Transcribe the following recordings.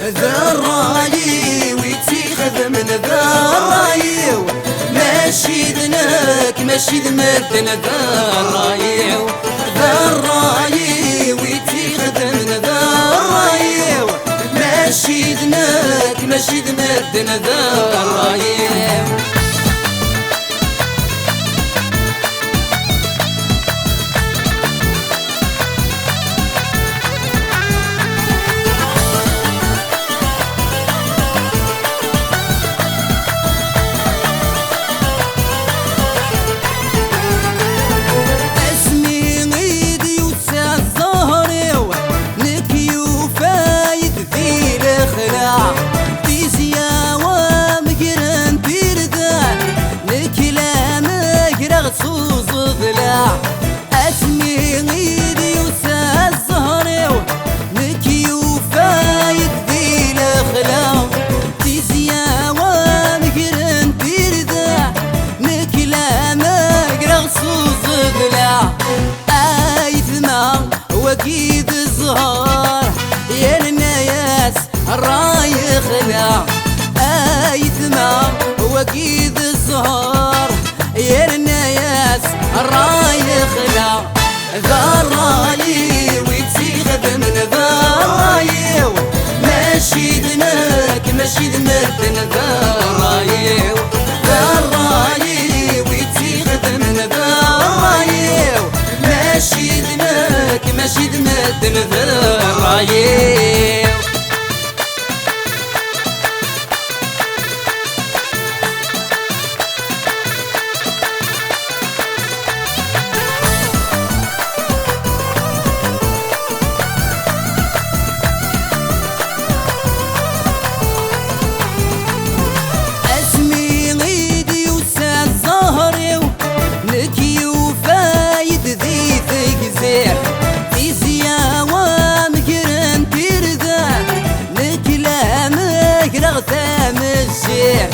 ذا الراي ويتيخذ من ذا الراي ماشي ذنك ماشي ذمتنا ذا الراي ذا الراي ويتيخذ من ذا الراي ماشي ذنك ماشي ذمتنا ذا الراي اسمي غيدي وسا الزهري ونكي وفايد ذي الاخلاق تيزيا ومقرن بيردا نكلا مقرغ صوص ذلا ايثما وكيد الزهر يا الناس الراي خلا ايثما وكيد الزهر يا الناس الراي خلا ذا الراي ويتيخذ من ذا الراي ماشي ذنك ماشي ذمتنا ذا الراي ذا الراي ويتيخذ من ذا الراي ماشي ذنك ماشي ذمتنا ذا الراي تيزيا ومقرن بيردا نكلا مقرغ ثام الشير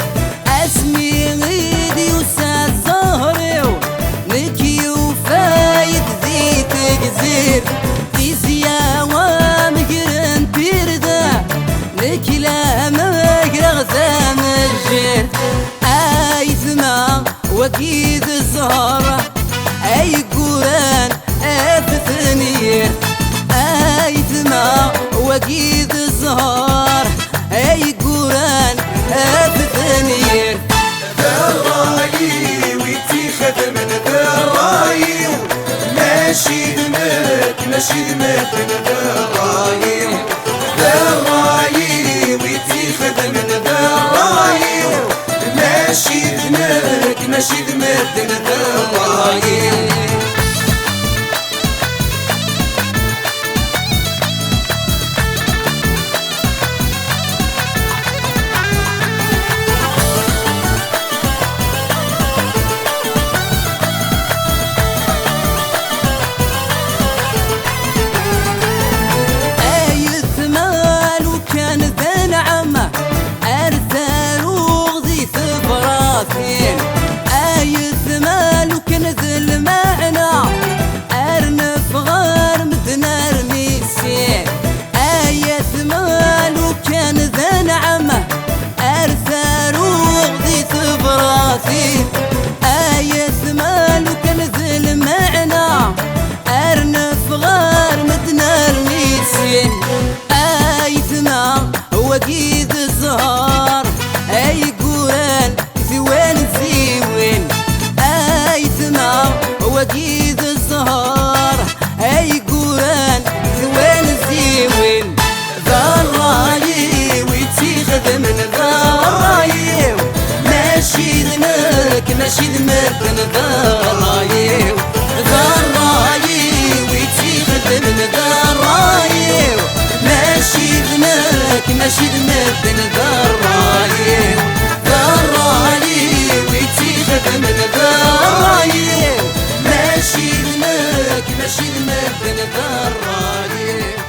اسمي غيدي وسا الزهري ونكي وفايد ذي تقزير تيزيا ومقرن بيردا نكلا مقرغ ثام الشير ايثما وكيد الزهرة اي قران افتنير ايثما وكيد الزهر اي قران افتنير ذا الراي ويتيخذ من ذا الراي ماشي ذمك ماشي ذمتنا ذا الراي ذا الراي ويتيخذ من ذا الراي ماشي ذمك ماشي ذمتنا ذا الراي ايثمال وكنز المعنى ارنف غار مثنى رميسين ايثمال وكنز نعمه ارثار وغدي ثبراثين ايثمال وكنز المعنى ارنف غار مثنى رميسين ايثما وكيد الزهر اي قران ثوان زيوين ايثما وكيد الزهر اي قران ثوان زيوين ذا الراي ويتيخذ من ذا الراي ماشي ذنك ماشي ذمتنا ذا الراي ذا الراي ويتيخذ من ذا الراي ماشي ذنك ماشي ذمتنا ذا الراي ذا الراي ويتيخذ من ذا الراي ماشي ذنك ماشي المثل ذا الرايم.